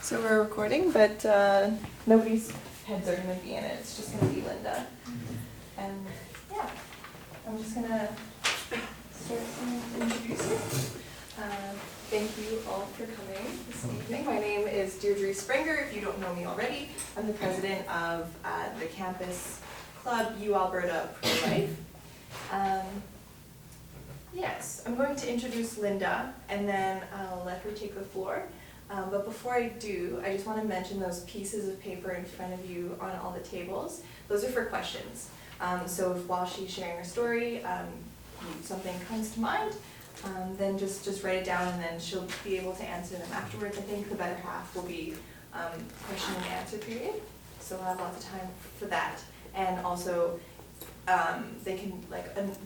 So we're recording, but nobody's heads are going to be in it. It's just going to be Linda. And yeah, I'm just going to start introducing. Thank you all for coming this evening. My name is Deirdre Springer. If you don't know me already, I'm the president of the campus club UAlberta Pro-Life. Yes, I'm going to introduce Linda, and then I'll let her take the floor. But before I do, I just want to mention those pieces of paper in front of you on all the tables. Those are for questions. So if while she's sharing her story, something comes to mind, then just write it down, and then she'll be able to answer them afterwards. I think the better half will be question and answer period. So we'll have lots of time for that. And also, they can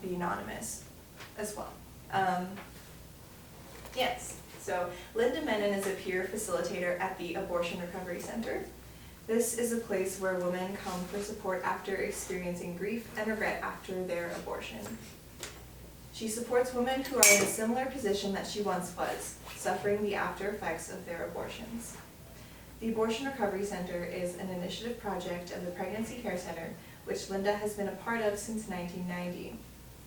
be anonymous as well. Yes. So Linda Menon is a peer facilitator at the Abortion Recovery Center. This is a place where women come for support after experiencing grief and regret after their abortion. She supports women who are in a similar position that she once was, suffering the after effects of their abortions. The Abortion Recovery Center is an initiative project of the Pregnancy Care Center, which Linda has been a part of since 1990.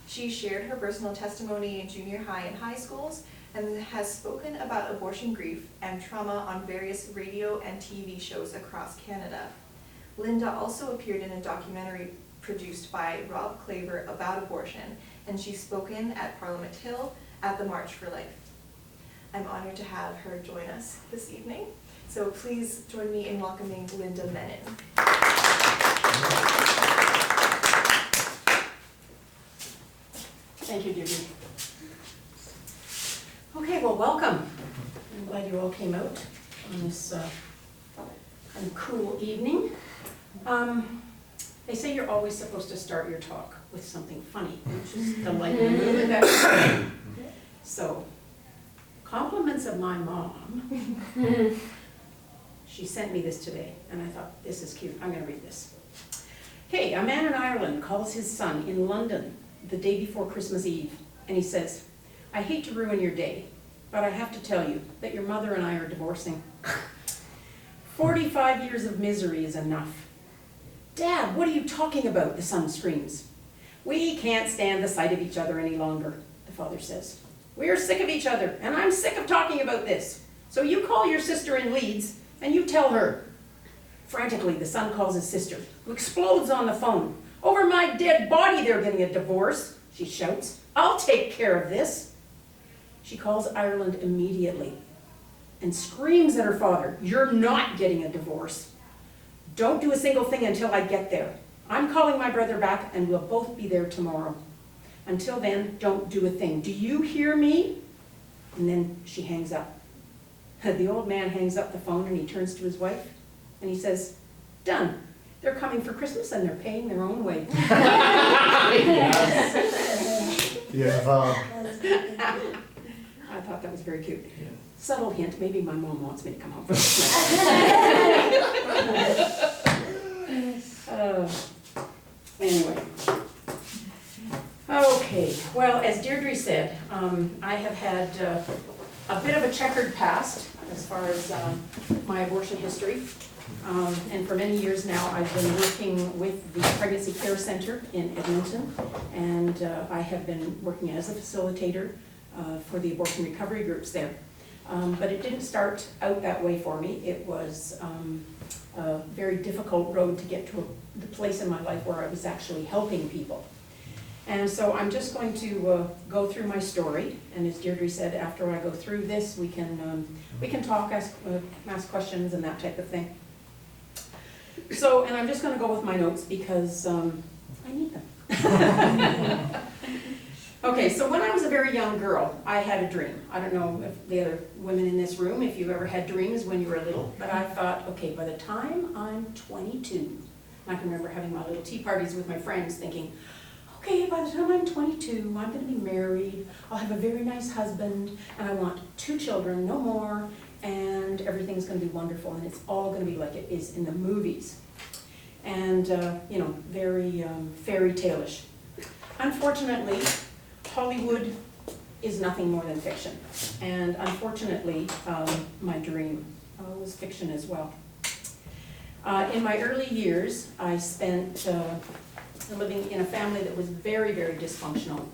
She shared her personal testimony in junior high and high schools, and has spoken about abortion grief and trauma on various radio and TV shows across Canada. Linda also appeared in a documentary produced by Rob Claver about abortion, and she's spoken at Parliament Hill at the March for Life. I'm honored to have her join us this evening, so please join me in welcoming Linda Menon. Thank you, Deirdre. Okay, well, welcome. I'm glad you all came out on this kind of cool evening. They say you're always supposed to start your talk with something funny, which is the light mood. So, compliments of my mom. She sent me this today, and I thought, this is cute. I'm going to read this. Okay, a man in Ireland calls his son in London the day before Christmas Eve, and he says, I hate to ruin your day, but I have to tell you that your mother and I are divorcing. 45 years of misery is enough. Dad, what are you talking about? The son screams. We can't stand the sight of each other any longer, the father says. We are sick of each other, and I'm sick of talking about this. So you call your sister in Leeds, and you tell her. Frantically, the son calls his sister, who explodes on the phone. Over my dead body, they're getting a divorce, she shouts. I'll take care of this. She calls Ireland immediately and screams at her father, you're not getting a divorce. Don't do a single thing until I get there. I'm calling my brother back and we'll both be there tomorrow. Until then, don't do a thing. Do you hear me? And then she hangs up. The old man hangs up the phone and he turns to his wife and he says, done. They're coming for Christmas and they're paying their own way. Yeah. I thought that was very cute. Yeah. Subtle hint, maybe my mom wants me to come home for Christmas. Anyway. Okay, well, as Deirdre said, I have had a bit of a checkered past as far as my abortion history. And for many years now, I've been working with the Pregnancy Care Center in Edmonton, and I have been working as a facilitator for the abortion recovery groups there. But it didn't start out that way for me. It was a very difficult road to get to the place in my life where I was actually helping people. And so I'm just going to go through my story, and as Deirdre said, after I go through this, we can talk, ask questions and that type of thing. So, and I'm just going to go with my notes because I need them. Okay, so when I was a very young girl, I had a dream. I don't know if the other women in this room, if you ever had dreams when you were little, but I thought, okay, by the time I'm 22, I can remember having my little tea parties with my friends thinking, okay, by the time I'm 22, I'm going to be married, I'll have a very nice husband, and I want 2 children, no more, and everything's going to be wonderful, and it's all going to be like it is in the movies. And, you know, very fairy tale-ish. Unfortunately, Hollywood is nothing more than fiction. And unfortunately, my dream was fiction as well. In my early years, I spent living in a family that was very, very dysfunctional.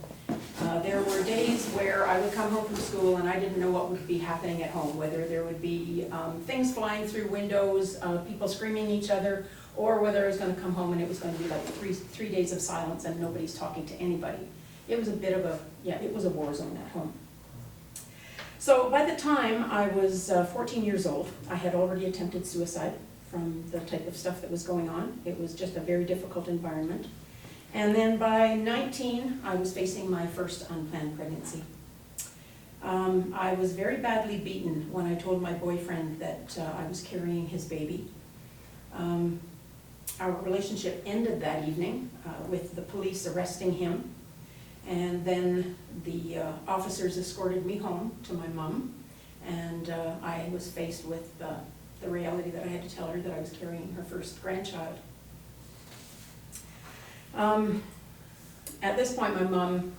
There were days where I would come home from school and I didn't know what would be happening at home, whether there would be things flying through windows, people screaming at each other, or whether I was going to come home and it was going to be like three days of silence and nobody's talking to anybody. It was a bit of a, it was a war zone at home. So by the time I was 14 years old, I had already attempted suicide from the type of stuff that was going on. It was just a very difficult environment. And then by 19, I was facing my first unplanned pregnancy. I was very badly beaten when I told my boyfriend that I was carrying his baby. Our relationship ended that evening with the police arresting him. And then the officers escorted me home to my mom. And I was faced with the reality that I had to tell her that I was carrying her first grandchild. At this point, my mom,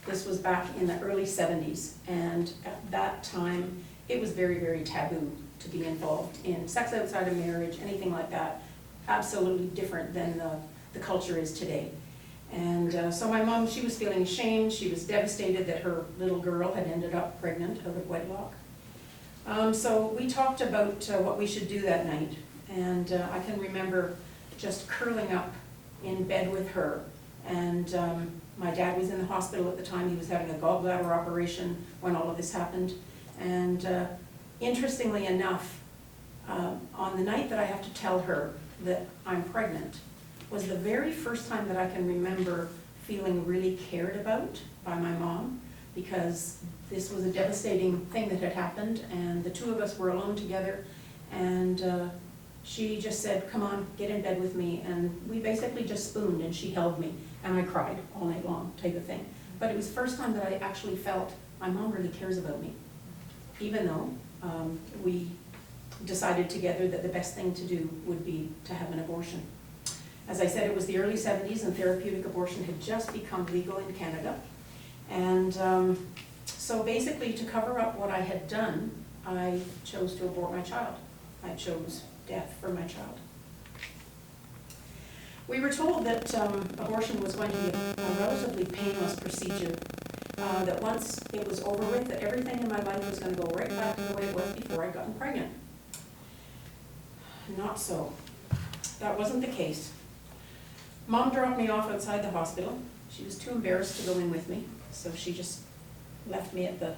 this was back in the early 70s, and at that time, it was very, very taboo to be involved in sex outside of marriage, anything like that. Absolutely different than the culture is today. And so my mom, she was feeling ashamed. She was devastated that her little girl had ended up pregnant out of wedlock. So we talked about what we should do that night, and I can remember just curling up in bed with her. And my dad was in the hospital at the time. He was having a gallbladder operation when all of this happened. And interestingly enough, on the night that I have to tell her that I'm pregnant was the very first time that I can remember feeling really cared about by my mom, because this was a devastating thing that had happened, and the two of us were alone together, and she just said, "Come on, get in bed with me," and we basically just spooned, and she held me, and I cried all night long, type of thing. But it was the first time that I actually felt my mom really cares about me, even though we decided together that the best thing to do would be to have an abortion. As I said, it was the early 70s, and therapeutic abortion had just become legal in Canada. And so basically, to cover up what I had done, I chose to abort my child. I chose death for my child. We were told that abortion was going to be a relatively painless procedure, that once it was over with, that everything in my life was going to go right back to the way it was before I got pregnant. Not so. That wasn't the case. Mom dropped me off outside the hospital. She was too embarrassed to go in with me, so she just left me at the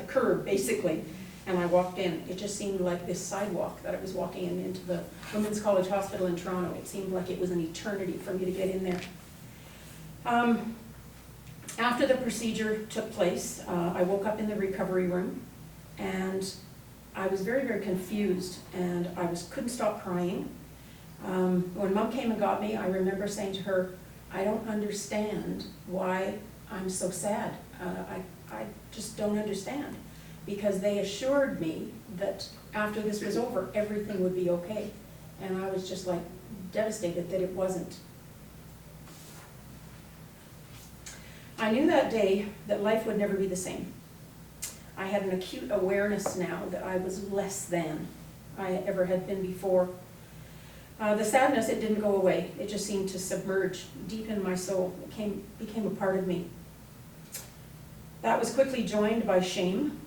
curb, basically, and I walked in. It just seemed like this sidewalk that I was walking into the Women's College Hospital in Toronto. It seemed like it was an eternity for me to get in there. After the procedure took place, I woke up in the recovery room, and I was very, very confused, and I couldn't stop crying. When Mom came and got me, I remember saying to her, "I don't understand why I'm so sad. I just don't understand." Because they assured me that after this was over, everything would be okay. And I was just like devastated that it wasn't. I knew that day that life would never be the same. I had an acute awareness now that I was less than I ever had been before. The sadness, it didn't go away. It just seemed to submerge deep in my soul. It became a part of me. That was quickly joined by shame,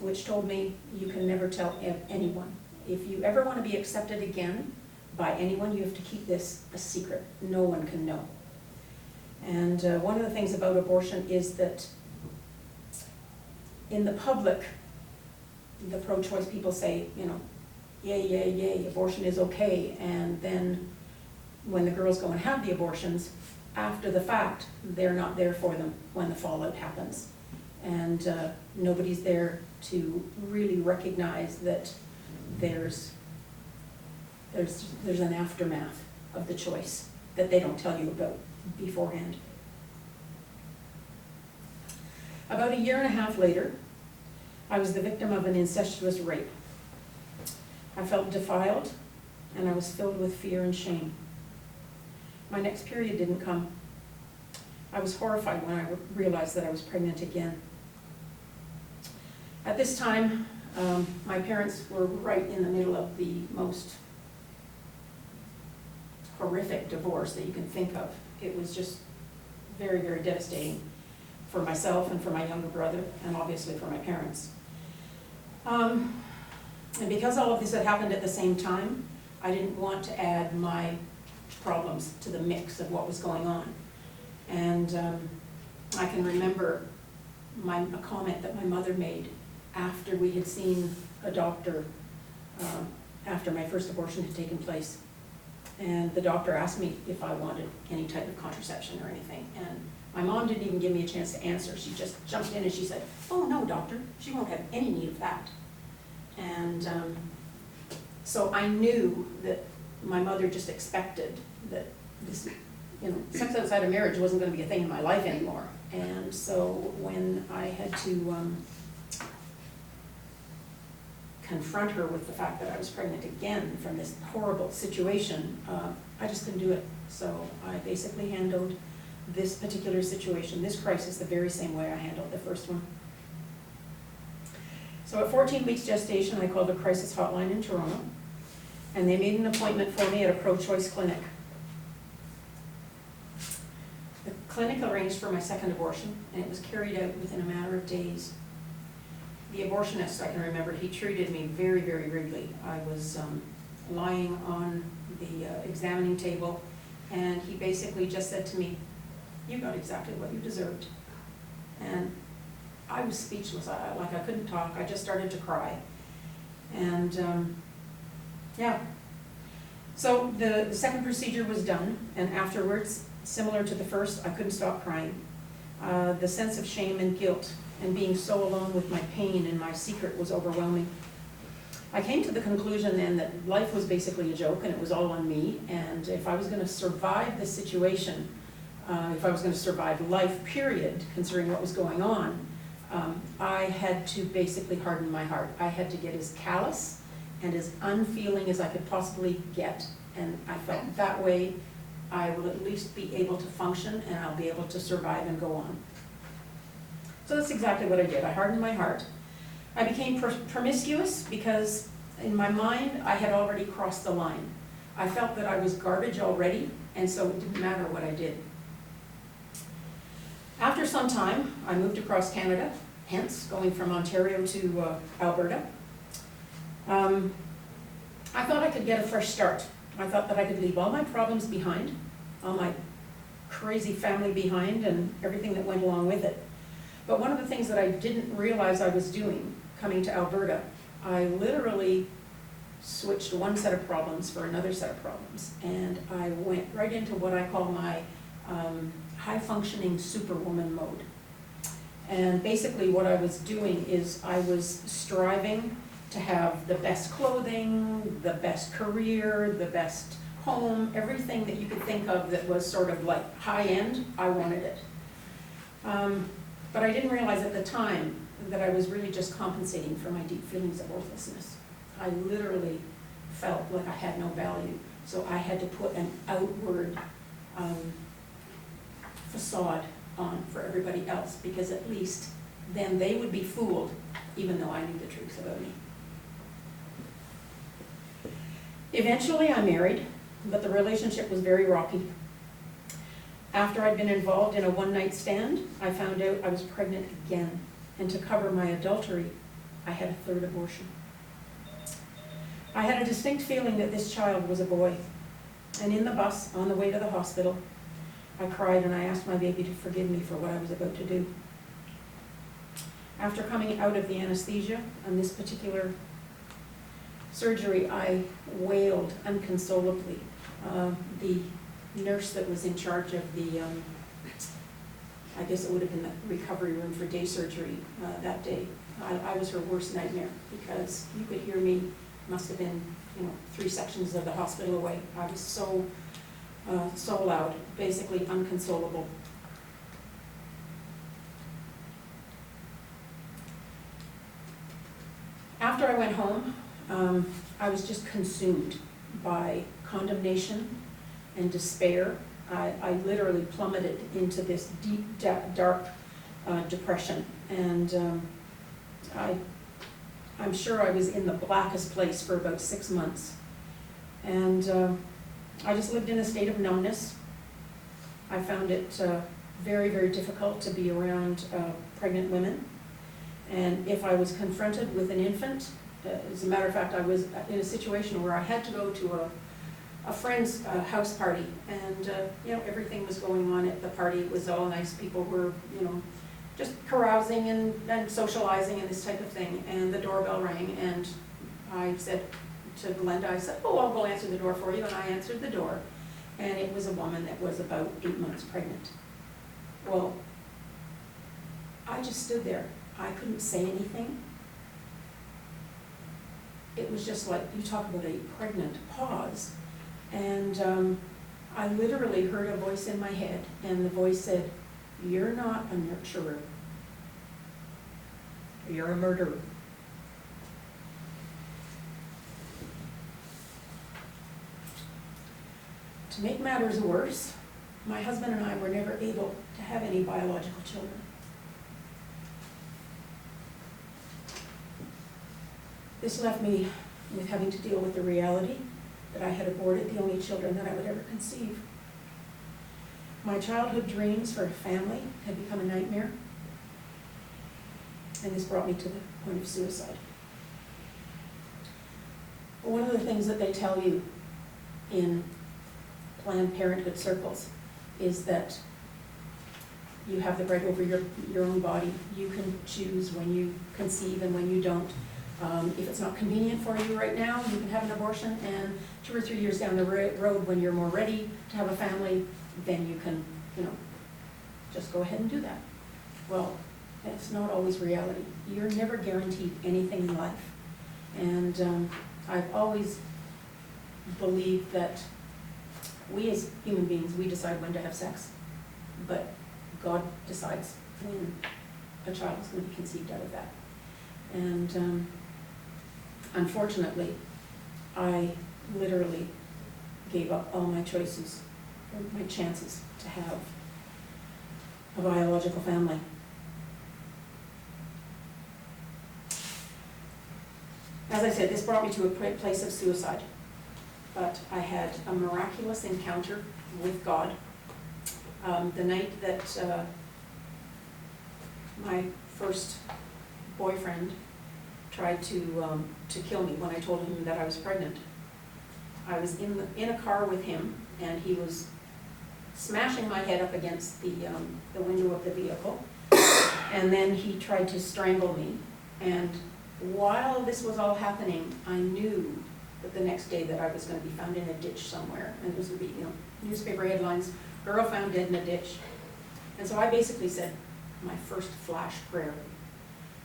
which told me you can never tell anyone. If you ever want to be accepted again by anyone, you have to keep this a secret. No one can know. And one of the things about abortion is that in the public, the pro-choice people say, you know, yay, yay, yay, abortion is okay. And then when the girls go and have the abortions, after the fact, they're not there for them when the fallout happens. And nobody's there to really recognize that there's an aftermath of the choice that they don't tell you about beforehand. About a year and a half later, I was the victim of an incestuous rape. I felt defiled, and I was filled with fear and shame. My next period didn't come. I was horrified when I realized that I was pregnant again. At this time, My parents were right in the middle of the most horrific divorce that you can think of. It was just very, very devastating for myself and for my younger brother, and obviously for my parents. And because all of this had happened at the same time, I didn't want to add my problems to the mix of what was going on. And I can remember a comment that my mother made after we had seen a doctor, after my first abortion had taken place. And the doctor asked me if I wanted any type of contraception or anything. And my mom didn't even give me a chance to answer. She just jumped in and she said, "Oh no, doctor, she won't have any need of that." And so I knew that my mother just expected that this, sex outside of marriage wasn't going to be a thing in my life anymore. And so when I had to confront her with the fact that I was pregnant again from this horrible situation, I just couldn't do it. So I basically handled this particular situation, this crisis, the very same way I handled the first one. So at 14 weeks gestation, I called a crisis hotline in Toronto, and they made an appointment for me at a pro-choice clinic. The clinic arranged for my second abortion, and it was carried out within a matter of days. The abortionist, I can remember, he treated me very, very rudely. I was lying on the examining table, and he basically just said to me, "You got exactly what you deserved." And I was speechless. I couldn't talk. I just started to cry. And yeah. So the second procedure was done, and afterwards, similar to the first, I couldn't stop crying. The sense of shame and guilt and being so alone with my pain and my secret was overwhelming. I came to the conclusion then that life was basically a joke and it was all on me, and if I was going to survive this situation, if I was going to survive life, period, considering what was going on, I had to basically harden my heart. I had to get as callous and as unfeeling as I could possibly get, and I felt that way I will at least be able to function and I'll be able to survive and go on. So that's exactly what I did. I hardened my heart. I became promiscuous because in my mind I had already crossed the line. I felt that I was garbage already, and so it didn't matter what I did. After some time, I moved across Canada, hence going from Ontario to Alberta. I thought I could get a fresh start. I thought that I could leave all my problems behind, all my crazy family behind, and everything that went along with it. But one of the things that I didn't realize I was doing coming to Alberta, I literally switched one set of problems for another set of problems. And I went right into what I call my high-functioning superwoman mode. And basically what I was doing is I was striving to have the best clothing, the best career, the best home, everything that you could think of that was sort of like high-end, I wanted it. But I didn't realize at the time that I was really just compensating for my deep feelings of worthlessness. I literally felt like I had no value, so I had to put an outward facade on for everybody else, because at least then they would be fooled, even though I knew the truth about me. Eventually I married, but the relationship was very rocky. After I'd been involved in a one-night stand, I found out I was pregnant again, and to cover my adultery, I had a third abortion. I had a distinct feeling that this child was a boy, and in the bus on the way to the hospital, I cried and I asked my baby to forgive me for what I was about to do. After coming out of the anesthesia on this particular surgery, I wailed unconsolably. The nurse that was in charge of the, I guess it would have been the recovery room for day surgery that day, I was her worst nightmare, because you could hear me, must have been 3 sections of the hospital away. I was so loud, basically unconsolable. After I went home, I was just consumed by condemnation and despair. I literally plummeted into this deep, dark depression, and I I'm sure I was in the blackest place for about 6 months. And I just lived in a state of numbness. I found it very, very difficult to be around pregnant women. And if I was confronted with an infant, as a matter of fact, I was in a situation where I had to go to a friend's house party, and everything was going on at the party. It was all nice. People were, just carousing and socializing and this type of thing. And the doorbell rang, and I said to Glenda, I said, "Oh, I'll go answer the door for you." And I answered the door, and it was a woman that was about 8 months pregnant. Well, I just stood there. I couldn't say anything. It was just like, you talk about a pregnant pause. And I literally heard a voice in my head, and the voice said, "You're not a nurturer. You're a murderer." To make matters worse, my husband and I were never able to have any biological children. This left me with having to deal with the reality that I had aborted the only children that I would ever conceive. My childhood dreams for a family had become a nightmare, and this brought me to the point of suicide. One of the things that they tell you in Planned Parenthood circles is that you have the right over your own body. You can choose when you conceive and when you don't. If it's not convenient for you right now, you can have an abortion, and 2 or 3 years down the road, when you're more ready to have a family, then you can, just go ahead and do that. Well, that's not always reality. You're never guaranteed anything in life. And I've always believed that we as human beings, we decide when to have sex, but God decides when a child is going to be conceived out of that. And unfortunately, I literally gave up all my choices, or my chances to have a biological family. As I said, this brought me to a place of suicide, but I had a miraculous encounter with God. The night that my first boyfriend tried to kill me, when I told him that I was pregnant. I was in a car with him, and he was smashing my head up against the window of the vehicle, and then he tried to strangle me. And while this was all happening, I knew that the next day that I was going to be found in a ditch somewhere, and it was going to be, newspaper headlines, "Girl found dead in a ditch." And so I basically said my first flash prayer.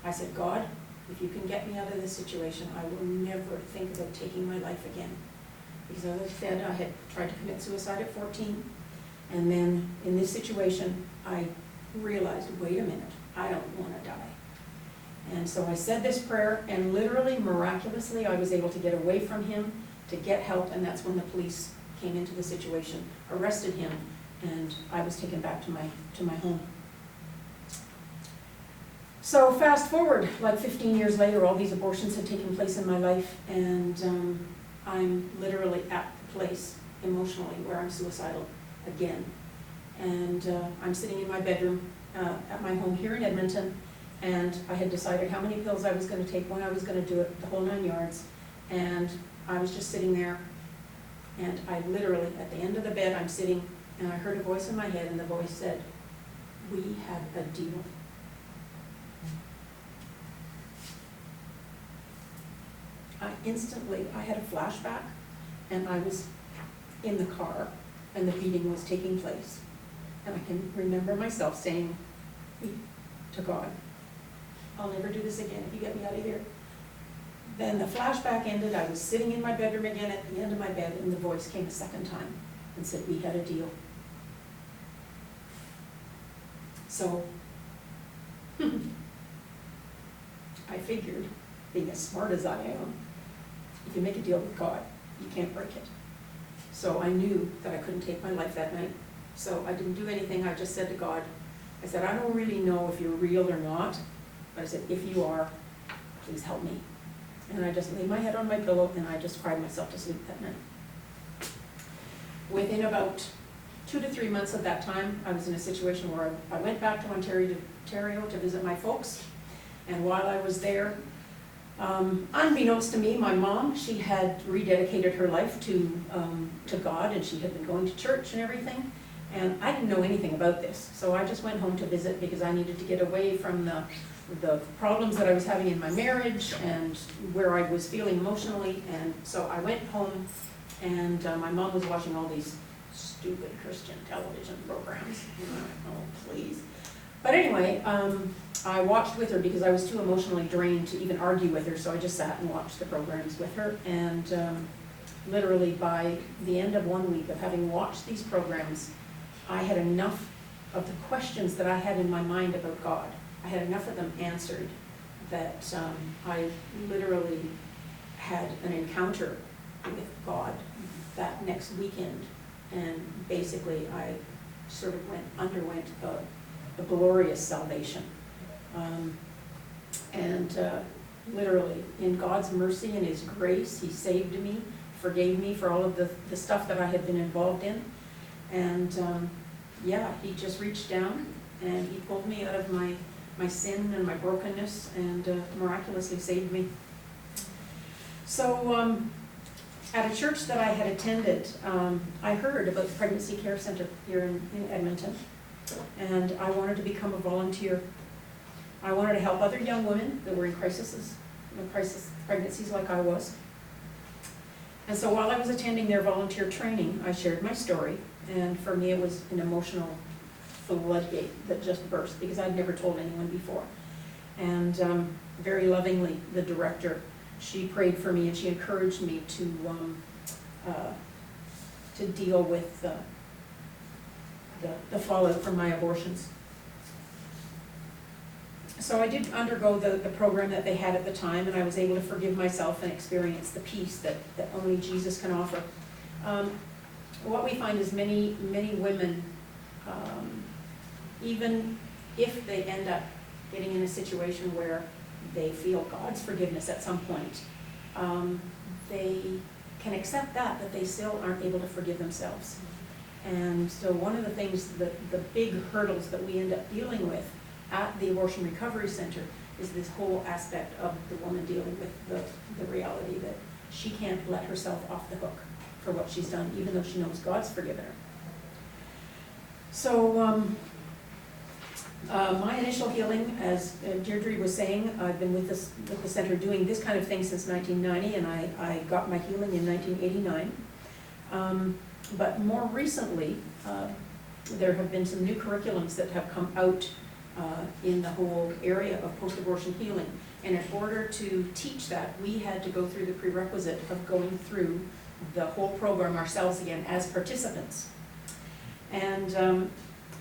I said, "God, if you can get me out of this situation, I will never think about taking my life again." Because as I said, I had tried to commit suicide at 14. And then in this situation, I realized, wait a minute, I don't want to die. And so I said this prayer, and literally, miraculously, I was able to get away from him, to get help, and that's when the police came into the situation, arrested him, and I was taken back to my home. So fast forward, like 15 years later, all these abortions had taken place in my life, and I'm literally at the place emotionally where I'm suicidal again. And I'm sitting in my bedroom at my home here in Edmonton, and I had decided how many pills I was going to take, when I was going to do it, the whole 9 yards. And I was just sitting there, and I literally, at the end of the bed, I'm sitting, and I heard a voice in my head, and the voice said, "We have a deal." I had a flashback, and I was in the car, and the beating was taking place. And I can remember myself saying to God, "I'll never do this again if you get me out of here." Then the flashback ended. I was sitting in my bedroom again at the end of my bed, and the voice came a second time and said, "We had a deal." So I figured, being as smart as I am, if you make a deal with God, you can't break it. So I knew that I couldn't take my life that night. So I didn't do anything. I just said to God, I said, "I don't really know if you're real or not, but I said, if you are, please help me, And I just laid my head on my pillow and I just cried myself to sleep that night. Within about 2 to 3 months of that time, I was in a situation where I went back to Ontario to visit my folks. And while I was there, unbeknownst to me, my mom, she had rededicated her life to God, and she had been going to church and everything. And I didn't know anything about this, so I just went home to visit because I needed to get away from the problems that I was having in my marriage and where I was feeling emotionally. And so I went home, and my mom was watching all these stupid Christian television programs. And I'm like, oh, please. But anyway, I watched with her because I was too emotionally drained to even argue with her, so I just sat and watched the programs with her. And literally by the end of 1 week of having watched these programs, I had enough of the questions that I had in my mind about God. I had enough of them answered that I literally had an encounter with God that next weekend. And basically I sort of underwent a glorious salvation. Literally, in God's mercy and His grace, He saved me, forgave me for all of the stuff that I had been involved in. And yeah, He just reached down and He pulled me out of my sin and my brokenness and miraculously saved me. So at a church that I had attended, I heard about the Pregnancy Care Center here in Edmonton, and I wanted to become a volunteer. I wanted to help other young women that were in crisis pregnancies like I was. And so while I was attending their volunteer training, I shared my story, and for me it was an emotional floodgate that just burst because I'd never told anyone before. And very lovingly, the director, she prayed for me and she encouraged me to deal with the fallout from my abortions. So I did undergo the program that they had at the time, and I was able to forgive myself and experience the peace that only Jesus can offer. What we find is many women, even if they end up getting in a situation where they feel God's forgiveness at some point, they can accept that they still aren't able to forgive themselves. And so one of the things, the big hurdles that we end up dealing with at the Abortion Recovery Center is this whole aspect of the woman dealing with the reality that she can't let herself off the hook for what she's done, even though she knows God's forgiven her. So my initial healing, as Deirdre was saying, I've been with the center doing this kind of thing since 1990, and I got my healing in 1989. But more recently, there have been some new curriculums that have come out in the whole area of post-abortion healing. And in order to teach that, we had to go through the prerequisite of going through the whole program ourselves again as participants. And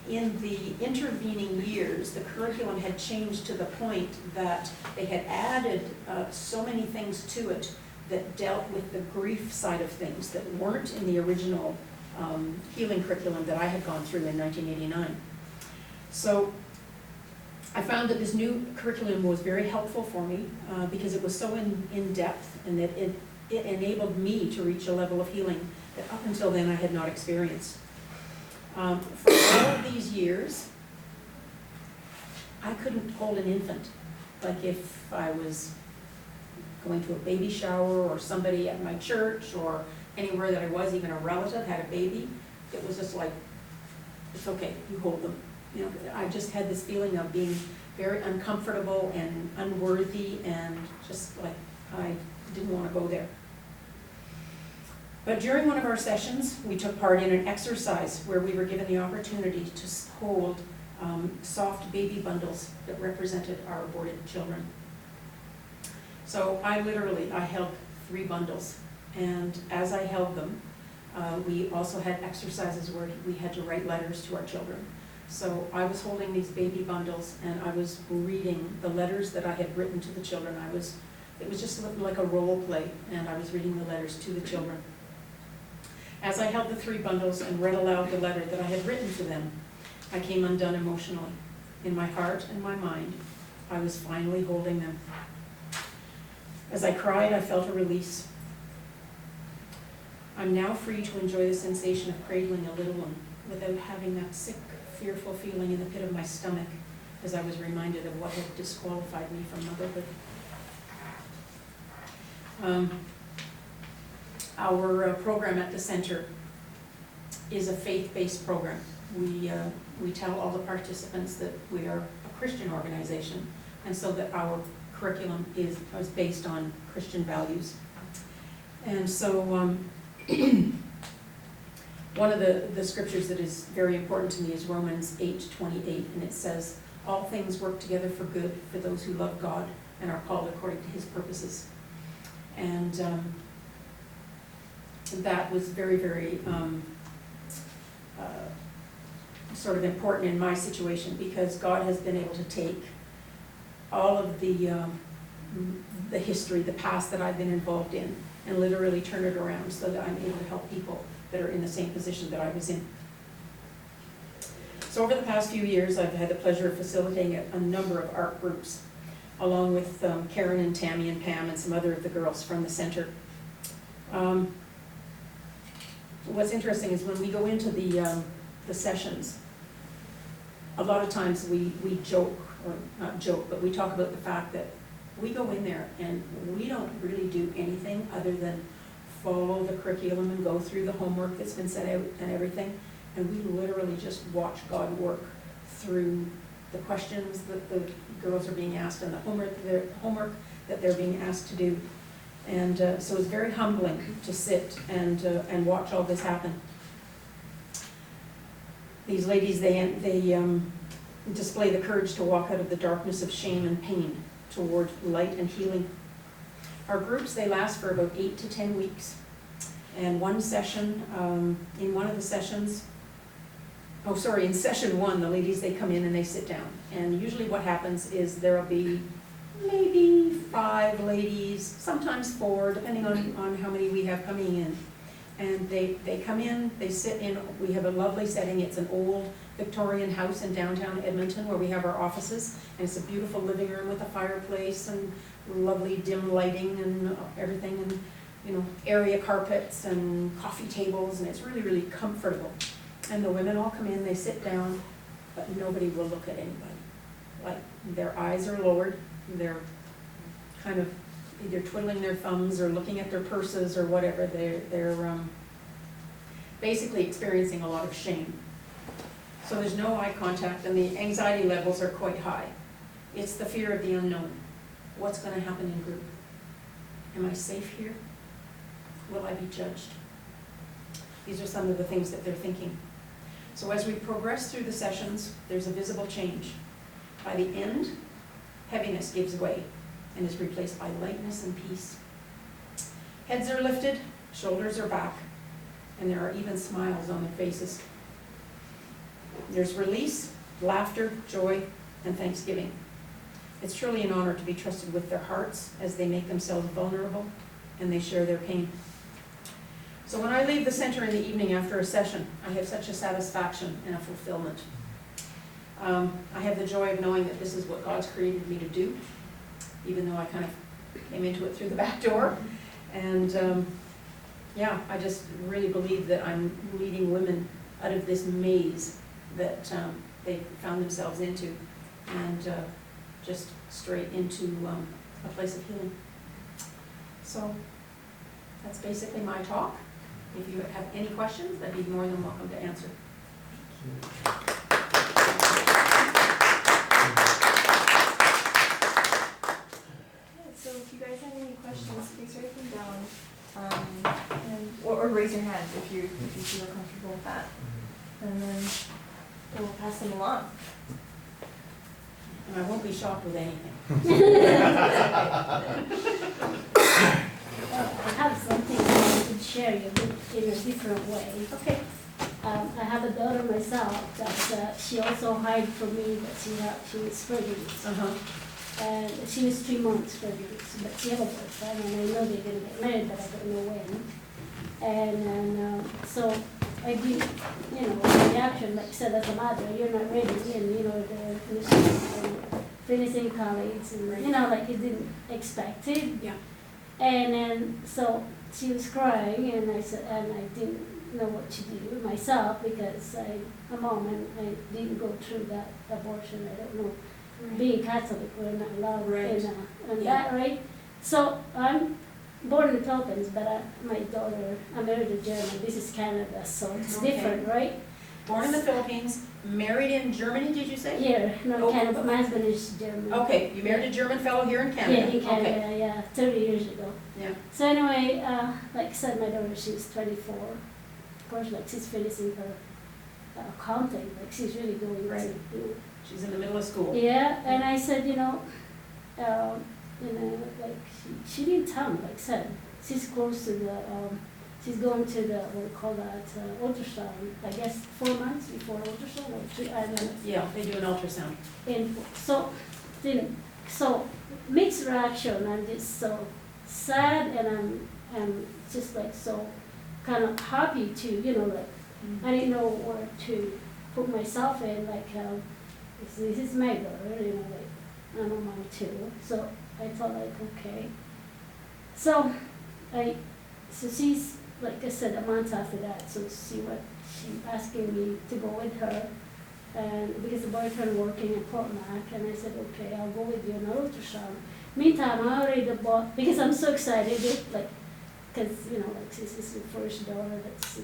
in the intervening years, the curriculum had changed to the point that they had added so many things to it that dealt with the grief side of things that weren't in the original healing curriculum that I had gone through in 1989. So I found that this new curriculum was very helpful for me because it was so in depth, and that it enabled me to reach a level of healing that up until then I had not experienced. For all of these years, I couldn't hold an infant. Like if I was going to a baby shower or somebody at my church or anywhere that I was, even a relative had a baby, it was just like, it's okay, you hold them. You know, I just had this feeling of being very uncomfortable and unworthy, and just like I didn't want to go there. But during one of our sessions, we took part in an exercise where we were given the opportunity to hold soft baby bundles that represented our aborted children. So I held 3 bundles, and as I held them, we also had exercises where we had to write letters to our children. So I was holding these baby bundles, and I was reading the letters that I had written to the children. It was just like a role play, and I was reading the letters to the children. As I held the 3 bundles and read aloud the letter that I had written to them, I came undone emotionally. In my heart and my mind, I was finally holding them. As I cried, I felt a release. I'm now free to enjoy the sensation of cradling a little one without having that sick, fearful feeling in the pit of my stomach as I was reminded of what had disqualified me from motherhood. Our program at the center is a faith-based program. We tell all the participants that we are a Christian organization, and so that our curriculum is based on Christian values. And so one of the scriptures that is very important to me is Romans 8:28, and it says, all things work together for good for those who love God and are called according to his purposes. And that was very, very sort of important in my situation, because God has been able to take all of the history, the past that I've been involved in, and literally turn it around so that I'm able to help people that are in the same position that I was in. So over the past few years, I've had the pleasure of facilitating a number of art groups, along with Karen and Tammy and Pam and some other of the girls from the center. What's interesting is when we go into the sessions, a lot of times we joke, or not joke, but we talk about the fact that we go in there and we don't really do anything other than follow the curriculum and go through the homework that's been set out and everything, and we literally just watch God work through the questions that the girls are being asked and the homework that they're being asked to do. And so it's very humbling to sit and watch all this happen. These ladies, they display the courage to walk out of the darkness of shame and pain toward light and healing. Our groups, they last for about 8 to 10 weeks. And one session, in one of the sessions, in session 1, the ladies, they come in and they sit down. And usually what happens is there'll be maybe 5 ladies, sometimes 4, depending on how many we have coming in. And they come in, they sit in, we have a lovely setting. It's an old Victorian house in downtown Edmonton where we have our offices. And it's a beautiful living room with a fireplace and lovely dim lighting and everything, and area carpets and coffee tables, and it's really, really comfortable. And the women all come in, they sit down, but nobody will look at anybody. Like, their eyes are lowered, they're kind of either twiddling their thumbs or looking at their purses or whatever. They're basically experiencing a lot of shame. So there's no eye contact, and the anxiety levels are quite high. It's the fear of the unknown. What's going to happen in group? Am I safe here? Will I be judged? These are some of the things that they're thinking. So as we progress through the sessions, there's a visible change. By the end, heaviness gives way and is replaced by lightness and peace. Heads are lifted, shoulders are back, and there are even smiles on their faces. There's release, laughter, joy, and thanksgiving. It's truly an honor to be trusted with their hearts as they make themselves vulnerable and they share their pain. So when I leave the center in the evening after a session, I have such a satisfaction and a fulfillment. I have the joy of knowing that this is what God's created me to do, even though I kind of came into it through the back door. And I just really believe that I'm leading women out of this maze that they found themselves into, and just straight into a place of healing. So that's basically my talk. If you have any questions, I'd be more than welcome to answer. So if you guys have any questions, please write them down, or raise your hand if you feel comfortable with that, and then we'll pass them along. And I won't be shocked with anything. I have something I could share you in a different way. Okay. I have a daughter myself that she also hid from me that she was pregnant. And she was 3 months pregnant, but she had a boyfriend, and I know they're going to get married, but I don't know when. And so I did, the reaction, like I said, as a mother, you're not ready, and finishing college, and like you didn't expect it. Yeah. And then, so she was crying, and I said, and I didn't know what to do myself because I'm a mom and I didn't go through that abortion. I don't know. Being Catholic, we're not allowed Right. in Yeah. that, right? So I'm born in the Philippines, but my daughter, I married a German. This is Canada, so it's Okay. different, right? Born in the Philippines, married in Germany, did you say? Here, no, Oh, Canada, oh. my husband is German. Okay, you married a German fellow here in Canada? Yeah, in Canada, Okay. yeah, 30 years ago. Yeah. So anyway, like I said, my daughter, she's 24. Of course, like she's finishing her accounting, like she's really going Right. to do. She's in the middle of school. Yeah, and I said, like she didn't tell me, like I said, she's close to the, she's going to the, what do you call that, ultrasound, I guess 4 months before ultrasound, or 3, I don't know. Yeah, they do an ultrasound. And so, so mixed reaction. I'm just so sad, and I'm just like so kind of happy to, like I didn't know where to put myself in. Like this is my daughter, like I'm a mom too. So I thought like okay. So she's like I said a month after that. So she asking me to go with her. And because the boyfriend working in Port Mac, and I said, okay, I'll go with you on ultrasound. Meantime, I already bought, because I'm so excited, like, because, like, this is the first daughter that's,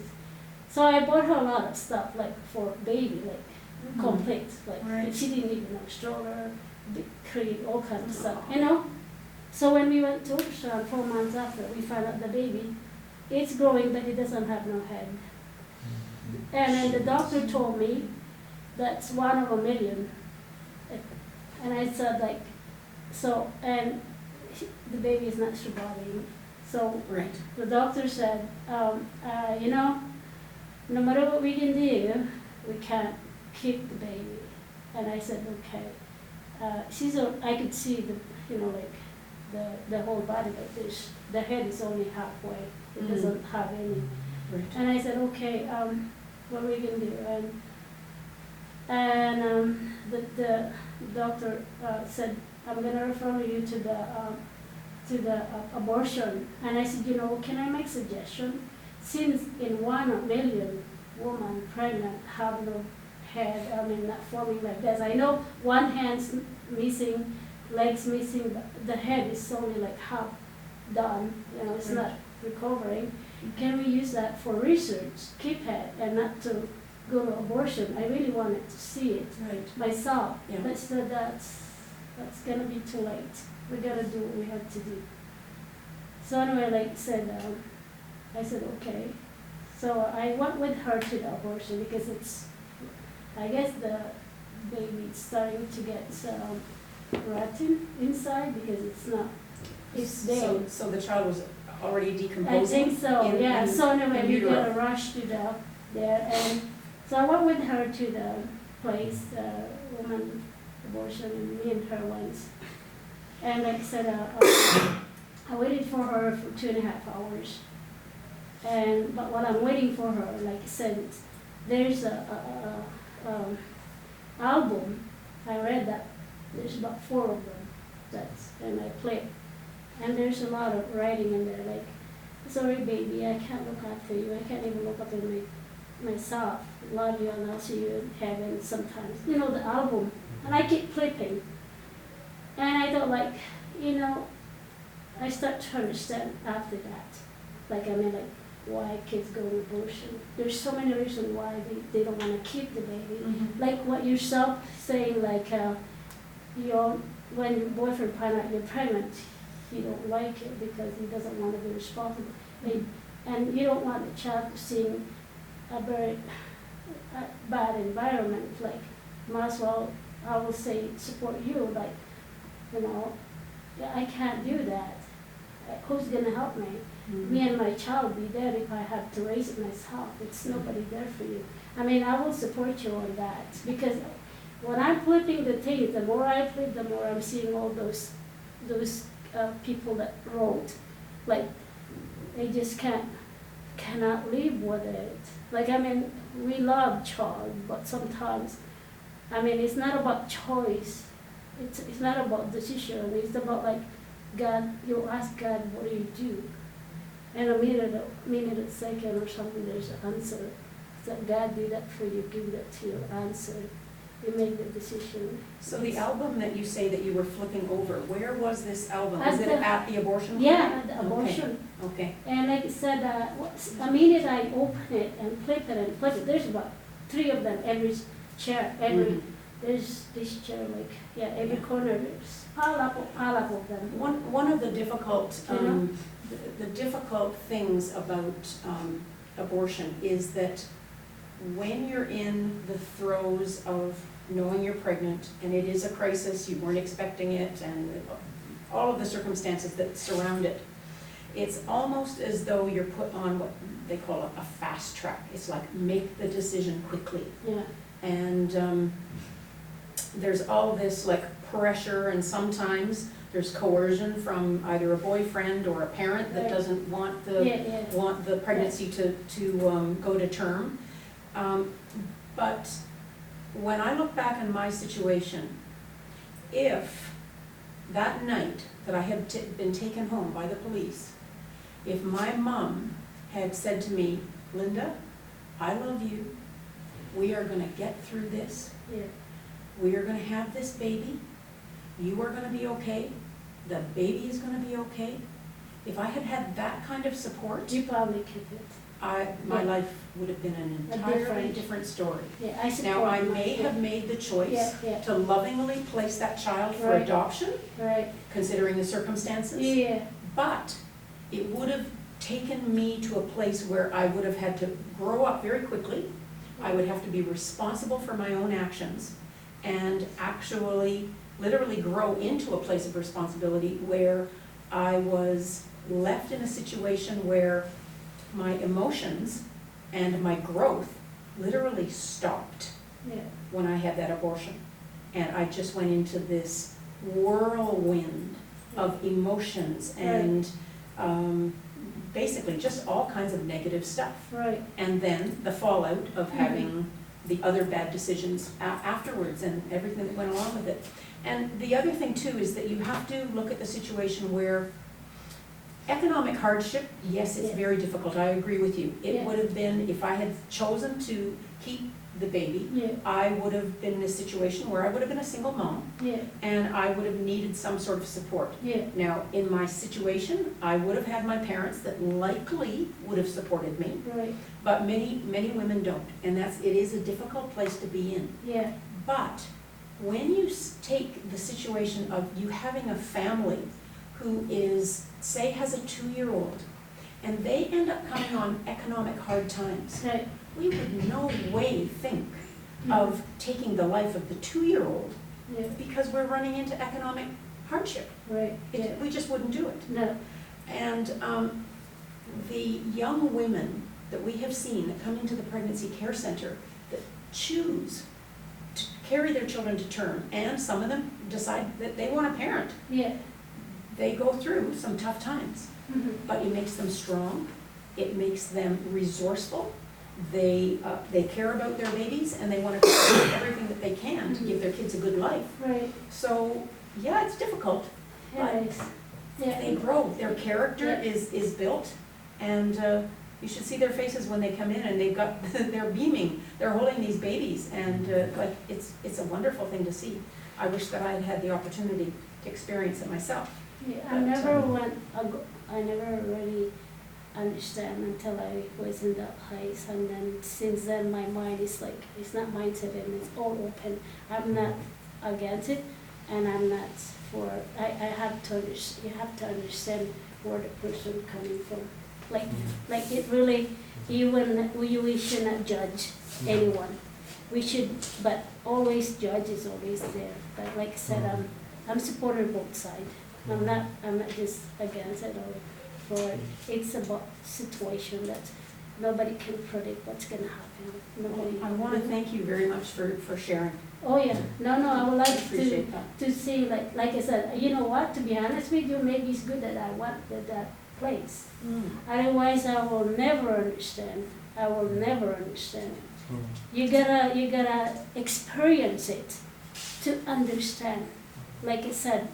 so I bought her a lot of stuff, like, for baby, like, complete, like, Right. she didn't even know stroller, big crate, all kinds of stuff, So when we went to ultrasound 4 months after, we found out the baby, it's growing, but it doesn't have no head. And then the doctor told me, that's 1 of a million. And I said like, so, and the baby is not surviving. So Right. the doctor said, no matter what we can do, we can't keep the baby. And I said, okay. I could see the whole body, but the head is only halfway. It doesn't have any. Right. And I said, okay, what are we gonna do? And the doctor said, I'm gonna refer you to the abortion. And I said, can I make suggestion? Since in 1 million women pregnant have no head, not forming like this. I know one hand's missing, legs missing, but the head is only like half done. It's not recovering. Can we use that for research, keep head, and not to go to abortion? I really wanted to see it Right. myself. Yeah. But said that's gonna be too late. We gotta do what we have to do. So anyway, like I said okay. So I went with her to the abortion because I guess the baby is starting to get rotten inside because it's there. So the child was already I decomposing? think so, in So anyway, we utero. got a rush to there, and so I went with her to the place, woman abortion, and me and her went. And like I said, I waited for her for 2.5 hours. But while I'm waiting for her, like I said, there's a album. I read that there's about 4 of them. And I played. And there's a lot of writing in there, like, sorry baby, I can't look after you. I can't even look after myself. Love you, and I'll see you in heaven sometimes. The album. And I keep flipping. And I thought like, I start to understand after that. Like, why kids go to abortion. There's so many reasons why they don't want to keep the baby. Mhm. Like what yourself saying, like, when your boyfriend find out you're pregnant, he don't like it because he doesn't want to be responsible. And you don't want the child to see a very bad environment. Like, might as well, I will say, support you. Like, I can't do that. Who's going to help me? Me and my child be there if I have to raise it myself. It's nobody there for you. I will support you on that because when I'm flipping the things, the more I flip, the more I'm seeing all those people that wrote, like they just cannot live with it. Like we love child, but sometimes, it's not about choice. It's not about decision. It's about like God, you ask God, what do you do? And a minute, second or something, there's an answer. So God did that for you, give that to your answer. You make the decision. So the album that you say that you were flipping over, where was this album? At Is it the- at the abortion? Yeah, the Okay. abortion. Okay, And like I said, a minute I open it and flip it, there's about 3 of them, every chair, Mhm. there's this chair, like, yeah, every corner, there's pile up of them. one of the difficult, You know? the difficult things about abortion is that when you're in the throes of knowing you're pregnant, and it is a crisis, you weren't expecting it, and all of the circumstances that surround it, it's almost as though you're put on what they call a fast track. It's like, make the decision quickly. Yeah, And there's all this like pressure, and sometimes there's coercion from either a boyfriend or a parent that Right. doesn't want yeah, the pregnancy to go to term. But when I look back on my situation, if that night that I had been taken home by the police, if my mom had said to me, Linda, I love you, we are gonna get through this, yeah, we are gonna have this baby, you are gonna be okay, the baby is gonna be okay. If I had had that kind of support, you probably keep it. my Yeah. life would have been an A entirely different- different story. Yeah, I support. Now, I my- may have made the choice Yeah, to lovingly place that child for Right. adoption, right, considering the circumstances, yeah, but it would have taken me to a place where I would have had to grow up very quickly. I would have to be responsible for my own actions and actually literally grow into a place of responsibility where I was left in a situation where my emotions and my growth literally stopped yeah, when I had that abortion. And I just went into this whirlwind of emotions and basically just all kinds of negative stuff. right, And then the fallout of having the other bad decisions afterwards and everything that went along with it. And the other thing too is that you have to look at the situation where economic hardship, yes, it's Yeah. very difficult, I agree with you. It Yeah. would have been, if I had chosen to keep the baby, yeah, I would have been in a situation where I would have been a single mom yeah, and I would have needed some sort of support. yeah, Now, in my situation, I would have had my parents that likely would have supported me, right, but many women don't, and it is a difficult place to be in. yeah, But when you take the situation of you having a family who is, say, has a 2-year-old, and they end up coming on economic hard times, right, we would no way think of taking the life of the 2-year-old yeah, because we're running into economic hardship. right, yeah, We just wouldn't do it. no, And the young women that we have seen that come into the pregnancy care center that choose to carry their children to term, and some of them decide that they want a parent, yeah, they go through some tough times, mhm, but it makes them strong, it makes them resourceful, they care about their babies, and they want to do everything that they can to give their kids a good life. right, So, yeah, it's difficult. it is, They yeah, grow, their character Yeah. is built, and you should see their faces when they come in and they've got, they're beaming, they're holding these babies, and like, it's a wonderful thing to see. I wish that I had had the opportunity to experience it myself. yeah, I never really understand until I was in that place, and then since then my mind is like, it's not mindset and it's all open. I'm not against it, and I'm not for, I have to you have to understand where the person coming from. Like it really, we should not judge anyone. We should, but always judge is always there. But like I said, I'm supporting both sides. I'm not just against it or for it. It's about situation that nobody can predict what's gonna happen. Nobody. I want to thank you very much for sharing. Oh, yeah, no, I would I like appreciate that. to see, like I said, you know what, to be honest with you, maybe it's good that I went to that place. Otherwise, I will never understand. I will never understand. You gotta experience it to understand. Like I said,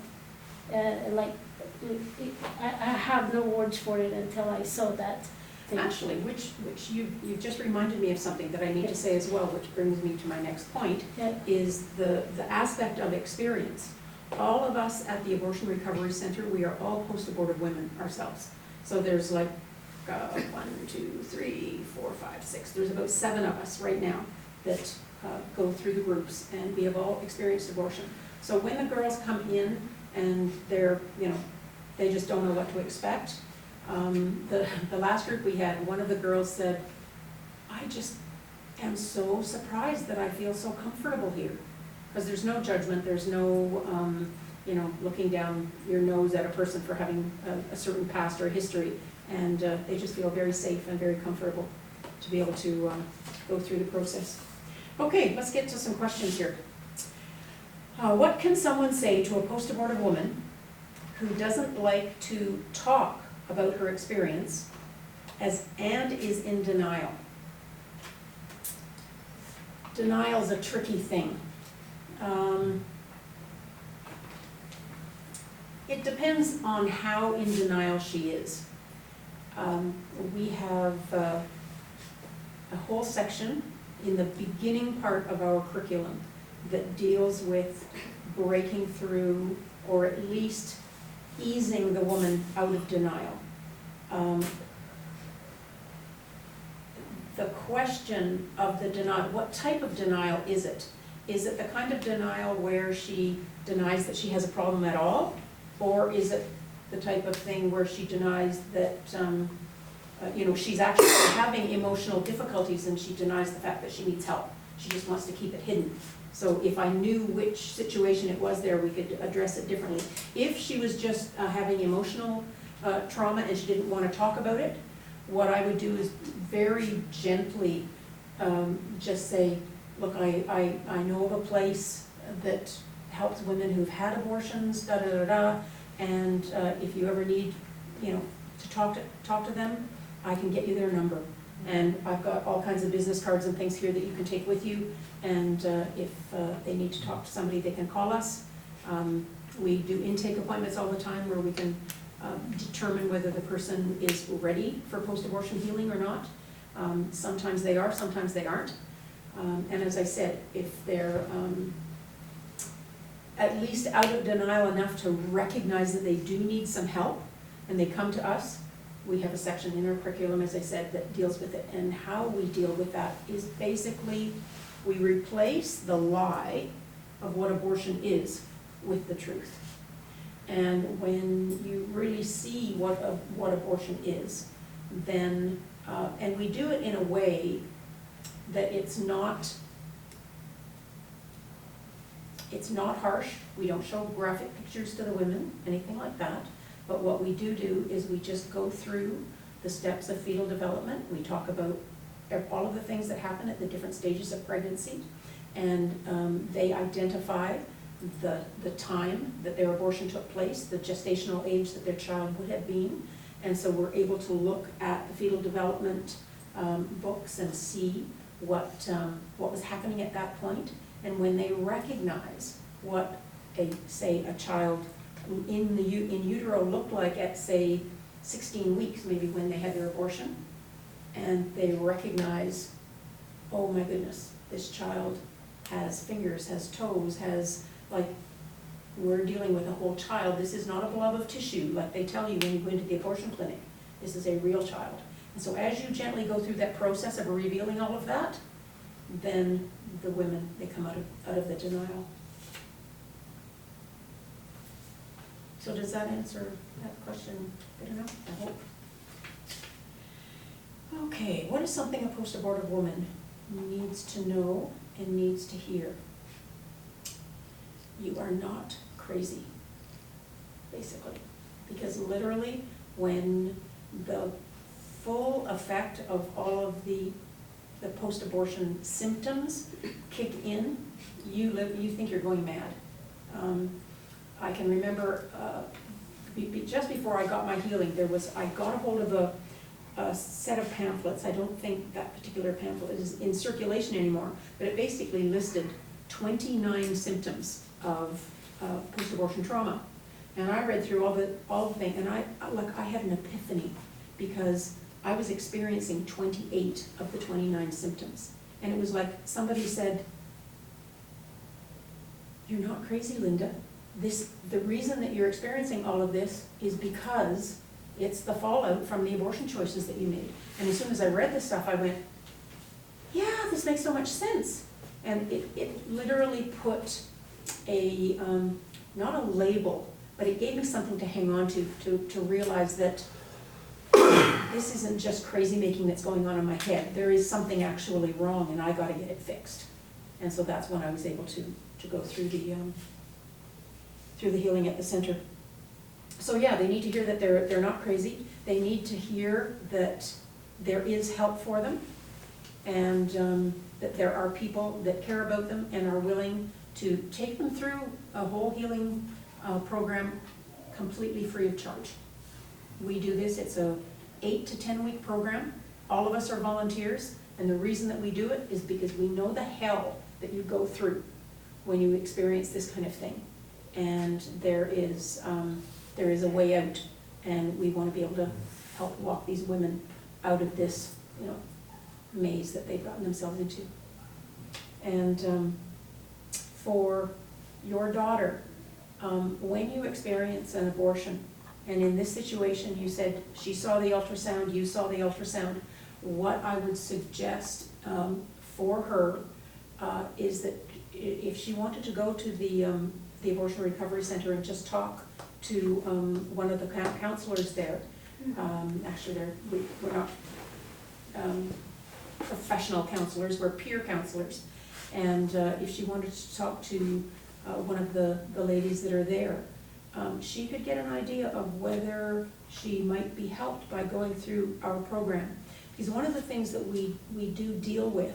like I have no words for it until I saw that thing. Actually, which you just reminded me of something that I need to say as well, which brings me to my next point, Yeah. is the aspect of experience. All of us at the Abortion Recovery Center, we are all post-abortive women ourselves. So there's like 1, 2, 3, 4, 5, 6, there's about 7 of us right now that go through the groups, and we have all experienced abortion. So when the girls come in and they're, they just don't know what to expect, the last group we had, one of the girls said, I just am so surprised that I feel so comfortable here. Because there's no judgment, there's no, looking down your nose at a person for having a certain past or history. And they just feel very safe and very comfortable to be able to go through the process. Okay, let's get to some questions here. What can someone say to a post-abortive woman who doesn't like to talk about her experience and is in denial? Denial's a tricky thing. It depends on how in denial she is. We have a whole section in the beginning part of our curriculum that deals with breaking through, or at least easing the woman out of denial. The question of the denial, what type of denial is it? Is it the kind of denial where she denies that she has a problem at all? Or is it the type of thing where she denies that, she's actually having emotional difficulties and she denies the fact that she needs help? She just wants to keep it hidden. So if I knew which situation it was there, we could address it differently. If she was just having emotional trauma and she didn't want to talk about it, what I would do is very gently just say, look, I know of a place that helps women who've had abortions, and if you ever need, to talk to them, I can get you their number. And I've got all kinds of business cards and things here that you can take with you, and if they need to talk to somebody, they can call us. We do intake appointments all the time where we can determine whether the person is ready for post-abortion healing or not. Sometimes they are, sometimes they aren't. And as I said, if they're at least out of denial enough to recognize that they do need some help and they come to us, we have a section in our curriculum, as I said, that deals with it. And how we deal with that is basically we replace the lie of what abortion is with the truth. And when you really see what abortion is, then, and we do it in a way that it's not harsh. We don't show graphic pictures to the women, anything like that. But what we do is we just go through the steps of fetal development. We talk about all of the things that happen at the different stages of pregnancy. And they identify the time that their abortion took place, the gestational age that their child would have been. And so we're able to look at the fetal development books and see what was happening at that point. And when they recognize what a child in utero looked like at, say, 16 weeks, maybe when they had their abortion, and they recognize, oh my goodness, this child has fingers, has toes, has, like, we're dealing with a whole child. This is not a blob of tissue like they tell you when you go into the abortion clinic. This is a real child. And so as you gently go through that process of revealing all of that, then the women, they come out of the denial. So does that answer that question good enough? I hope. Okay, what is something a post-abortive woman needs to know and needs to hear? You are not crazy, basically. Because literally, when the full effect of all of the post-abortion symptoms kick in, you think you're going mad. I can remember just before I got my healing, I got a hold of a set of pamphlets. I don't think that particular pamphlet is in circulation anymore, but it basically listed 29 symptoms of post-abortion trauma. And I read through all the thing, and I had an epiphany, because I was experiencing 28 of the 29 symptoms. And it was like somebody said, "You're not crazy, Linda. The reason that you're experiencing all of this is because it's the fallout from the abortion choices that you made." And as soon as I read this stuff, I went, yeah, this makes so much sense. And it literally put not a label, but it gave me something to hang on to realize that this isn't just crazy making that's going on in my head. There is something actually wrong, and I gotta get it fixed. And so that's when I was able to go through the healing at the center. So yeah, they need to hear that they're not crazy. They need to hear that there is help for them, and that there are people that care about them and are willing to take them through a whole healing program completely free of charge. We do this, it's a 8 to 10 week program. All of us are volunteers, and the reason that we do it is because we know the hell that you go through when you experience this kind of thing. And there is a way out, and we want to be able to help walk these women out of this, maze that they've gotten themselves into. And for your daughter, when you experience an abortion, and in this situation you said she saw the ultrasound, you saw the ultrasound, what I would suggest for her is that if she wanted to go to the Abortion Recovery Center and just talk to one of the counselors there. Actually, we're not professional counselors, we're peer counselors. And if she wanted to talk to one of the ladies that are there, she could get an idea of whether she might be helped by going through our program. Because one of the things that we do deal with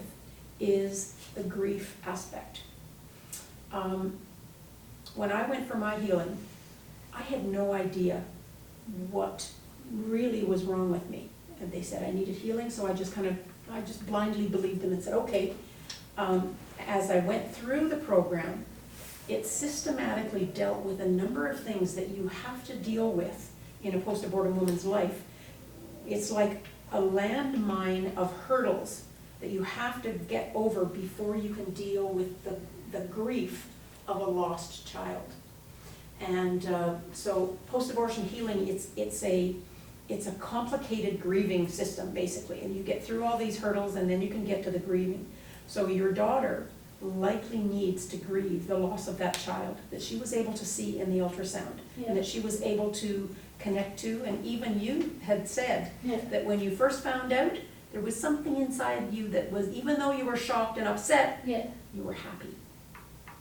is the grief aspect. When I went for my healing, I had no idea what really was wrong with me. And they said I needed healing, so I just blindly believed them and said, okay. As I went through the program, it systematically dealt with a number of things that you have to deal with in a post-abortum woman's life. It's like a landmine of hurdles that you have to get over before you can deal with the grief of a lost child. And so post-abortion healing, it's a complicated grieving system, basically, and you get through all these hurdles and then you can get to the grieving. So your daughter likely needs to grieve the loss of that child that she was able to see in the ultrasound, and that she was able to connect to. And even you had said that when you first found out, there was something inside you that was, even though you were shocked and upset, you were happy.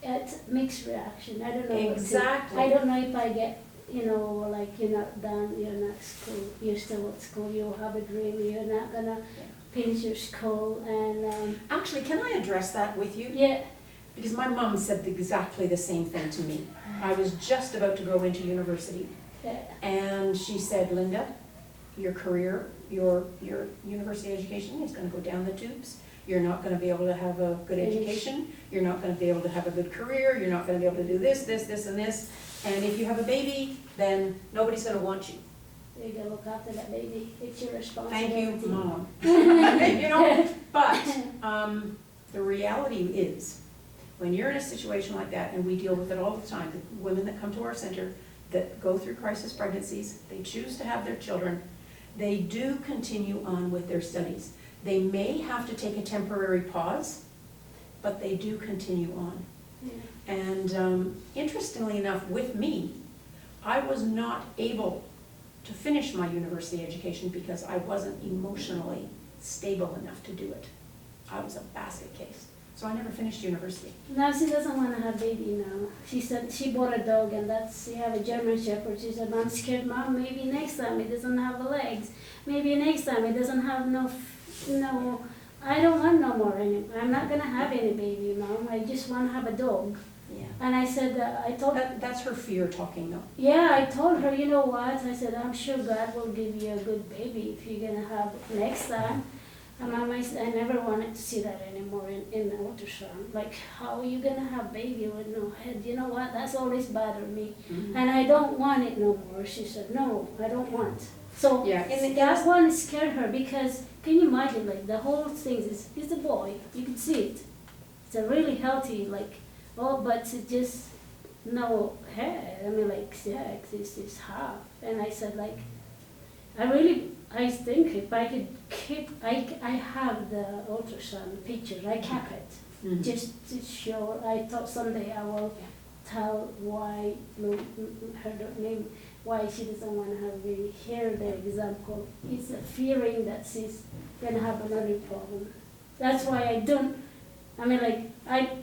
It's mixed reaction. I don't know. Exactly. I don't know if I get, like you're not done, you're not school, you're still at school, you'll have a dream, you're not gonna finish your school, and actually, can I address that with you? Yeah. Because my mom said exactly the same thing to me. I was just about to go into university, and she said, Linda, your career, your university education is going to go down the tubes. You're not going to be able to have a good education. You're not going to be able to have a good career. You're not going to be able to do this, this, this, and this. And if you have a baby, then nobody's going to want you. You gotta look after that baby. It's your responsibility. Thank you, Mom. But the reality is, when you're in a situation like that, and we deal with it all the time, the women that come to our center that go through crisis pregnancies, they choose to have their children, they do continue on with their studies. They may have to take a temporary pause, but they do continue on. And interestingly enough, with me, I was not able to finish my university education because I wasn't emotionally stable enough to do it. I was a basket case. So I never finished university. Now she doesn't want to have baby now. She said she bought a dog, and she have a German Shepherd. She said, I'm scared, Mom, maybe next time it doesn't have the legs. Maybe next time it doesn't have no, I don't want no more anymore. I'm not going to have any baby, Mom. I just want to have a dog. Yeah. And I said, I told her. That's her fear talking though. Yeah, I told her, you know what? I said, I'm sure God will give you a good baby if you're going to have next time. I never wanted to see that anymore in the ultrasound. Like, how are you gonna have baby with no head? You know what? That's always bothered me. Mhm. And I don't want it no more. She said, no, I don't want. So Yeah, that one scared her because can you imagine, like, the whole thing is a boy. You can see it. It's a really healthy, like, but it just no head. I mean, like, yeah, it's half. And I said, like, I think if I could keep, I have the ultrasound pictures. I kept it Mhm. just to show. I thought someday I will tell why her name, why she doesn't want to have baby. Here the example. It's a fearing that she's gonna have another problem. That's why I don't. I mean, like,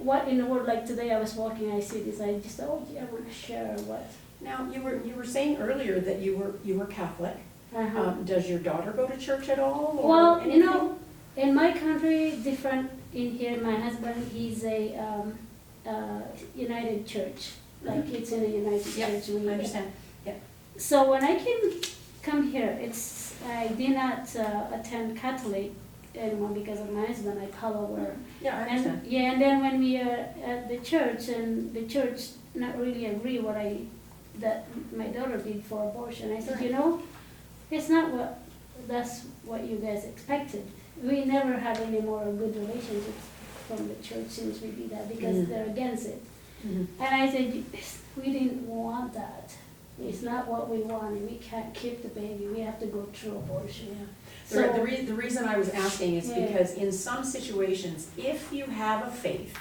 what in the world, like today I was walking, I see this, I just, oh gee, I want to share what. Now, you were saying earlier that you were Catholic. Uh-huh. Does your daughter go to church at all? Or Well, anything? you know, in my country, different. In here, my husband, he's a United Church, like it's in a United Yeah, Church. I understand. So when I come here, I did not attend Catholic anymore because of my husband. I follow her. Yeah, I understand. And yeah, and then when we are at the church, and the church not really agree that my daughter did for abortion. I said, Right. you know, it's not that's what you guys expected. We never had any more good relationships from the church since we did that because they're against it. Mhm. And I said, we didn't want that. It's not what we wanted. We can't keep the baby. We have to go through abortion. Yeah. The reason I was asking is Yeah. because in some situations, if you have a faith,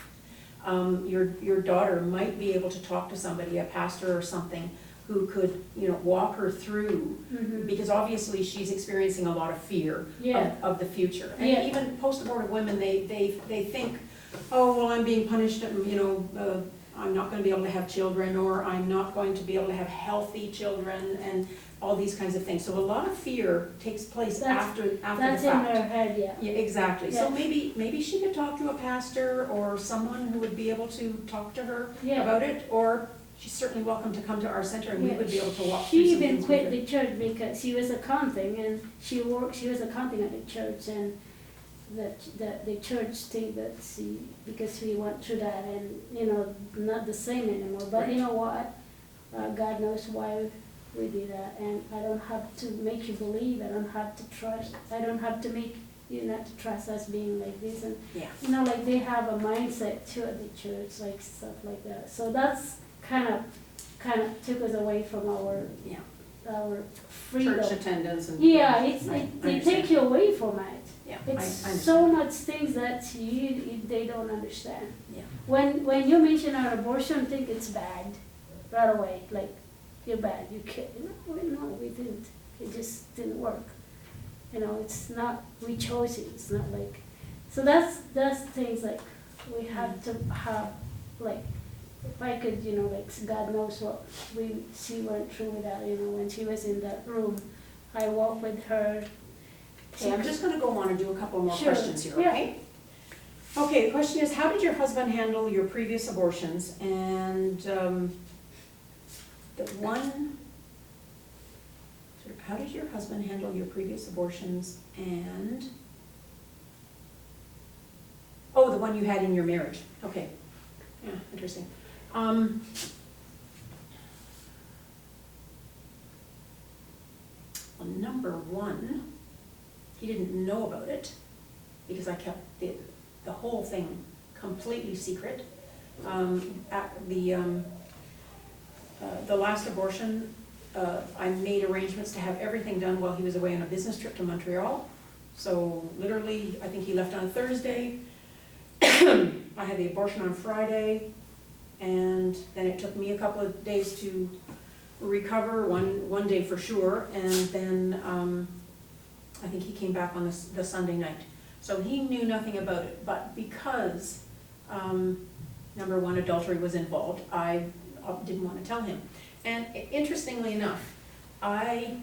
your daughter might be able to talk to somebody, a pastor or something, who could, walk her through, Mhm. because obviously she's experiencing a lot of fear Yeah. of the future. And Yeah. even post-abortive women, they think, oh, well, I'm being punished, I'm not gonna be able to have children, or I'm not going to be able to have healthy children, and all these kinds of things. So a lot of fear takes place That's- after the That's in fact. her head, yeah. Yeah, exactly. So Yeah. maybe she could talk to a pastor or someone who would be able to talk to her Yeah. about it, or she's certainly welcome to come to our center and we Yeah, would be able to walk through She some even things with quit her. the church because she was accounting and she was accounting at the church, and the church think that because we went through that and, not the same anymore. But you know what? God knows why we did that, and I don't have to make you believe, I don't have to trust, I don't have to make you not to trust us being like this. And Yeah. like they have a mindset too at the church, like stuff like that. So that's kind of took us away from our freedom. Church attendance and. Yeah, Right, I they understand. take you away from it. Yeah, It's I understand. so much things that they don't understand. Yeah. When you mention our abortion, think it's bad right away. Like, you're bad, you killed. No, we didn't. It just didn't work. It's not, we chose it. It's not like, so that's things like we have to have, like, if I could, like, God knows what she went through with that, when she was in that room. I walked with her. Okay, I'm just gonna go on and do a couple more Sure. questions here, Yeah. okay? Okay, the question is, how did your husband handle your previous abortions? And how did your husband handle your previous abortions and, the one you had in your marriage, okay. Yeah, interesting. Well, number one, he didn't know about it because I kept the whole thing completely secret. At the last abortion, I made arrangements to have everything done while he was away on a business trip to Montreal. So literally, I think he left on Thursday. I had the abortion on Friday, and then it took me a couple of days to recover, one day for sure, and then I think he came back on the Sunday night. So he knew nothing about it, but because, number one, adultery was involved, I didn't want to tell him. And interestingly enough, my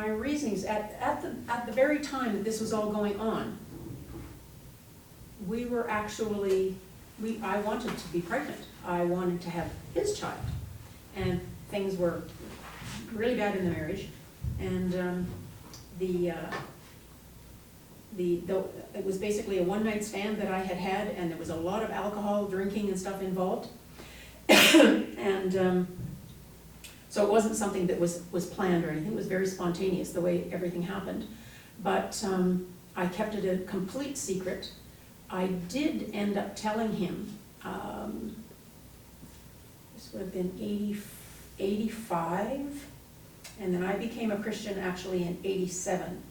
reasonings, at the very time that this was all going on, we were actually, I wanted to be pregnant. I wanted to have his child. And things were really bad in the marriage. And it was basically a one-night stand that I had had, and there was a lot of alcohol, drinking and stuff involved. And so it wasn't something that was planned or anything, it was very spontaneous, the way everything happened. But I kept it a complete secret. I did end up telling him, this would have been 85, and then I became a Christian actually in 87.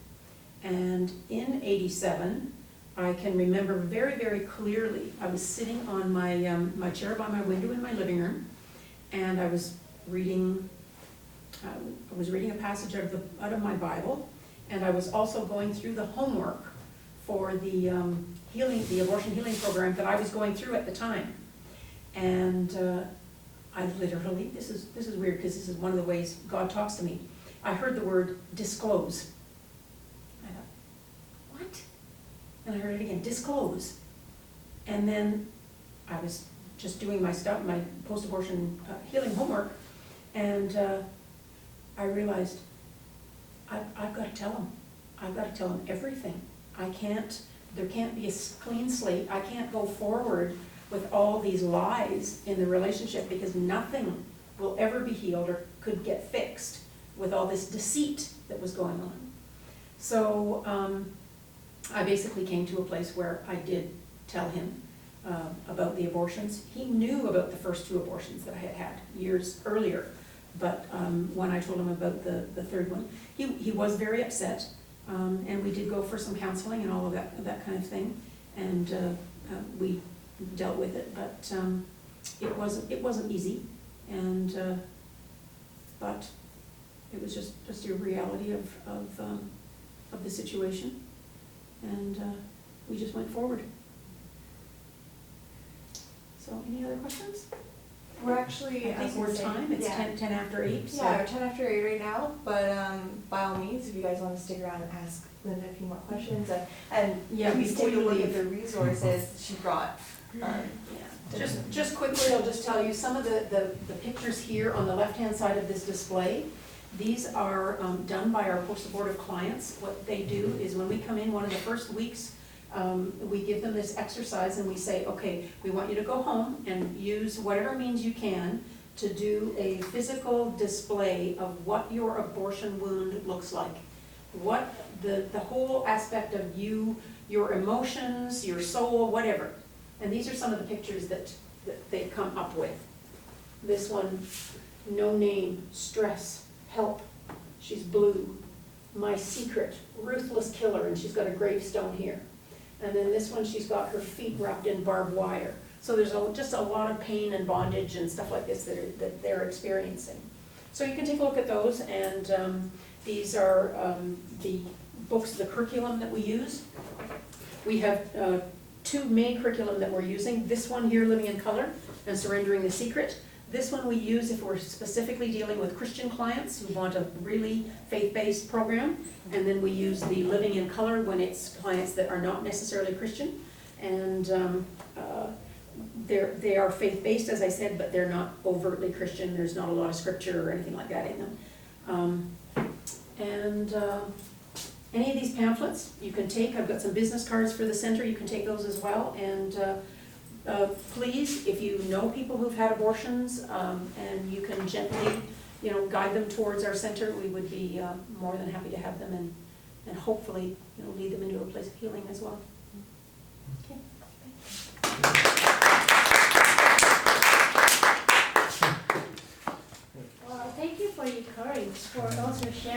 And in 87, I can remember very, very clearly, I was sitting on my, my chair by my window in my living room, and I was reading a passage out of my Bible, and I was also going through the homework for the abortion healing program that I was going through at the time. And I literally, this is weird because this is one of the ways God talks to me. I heard the word disclose. I thought, what? And I heard it again, disclose. And then I was just doing my stuff, my post-abortion healing homework, and I realized I've got to tell him. I've got to tell him everything. There can't be a clean slate. I can't go forward with all these lies in the relationship because nothing will ever be healed or could get fixed with all this deceit that was going on. So I basically came to a place where I did tell him about the abortions. He knew about the first 2 abortions that I had had years earlier, but when I told him about the third one, he was very upset, and we did go for some counseling and all of that kind of thing, and we dealt with it, but it wasn't easy, and but it was just a reality of the situation, and we just went forward. So, any other questions? We're actually, I think we're time, it's yeah. 10 after 8. So. Yeah, we're 10 after 8 right now, but by all means, if you guys want to stick around and ask Linda a few more questions, and Yeah, please before take a you look at leave. the resources she brought. Yeah. Just quickly, I'll just tell you some of the pictures here on the left-hand side of this display. These are done by our post-abortive clients. What they do is when we come in one of the first weeks, we give them this exercise and we say, okay, we want you to go home and use whatever means you can to do a physical display of what your abortion wound looks like. What the whole aspect of you, your emotions, your soul, whatever. And these are some of the pictures that they come up with. This one, no name, stress, help, she's blue, my secret, ruthless killer, and she's got a gravestone here. And then this one, she's got her feet wrapped in barbed wire. So there's just a lot of pain and bondage and stuff like this that they're experiencing. So you can take a look at those, and these are the books, the curriculum that we use. We have 2 main curriculum that we're using. This one here, Living in Color and Surrendering the Secret. This one we use if we're specifically dealing with Christian clients who want a really faith-based program. And then we use the Living in Color when it's clients that are not necessarily Christian. And they are faith-based, as I said, but they're not overtly Christian. There's not a lot of scripture or anything like that in them. Any of these pamphlets you can take. I've got some business cards for the center. You can take those as well. And please, if you know people who've had abortions and you can gently, guide them towards our center, we would be more than happy to have them and hopefully, lead them into a place of healing as well. Okay. Well, thank you for your courage, for also sharing.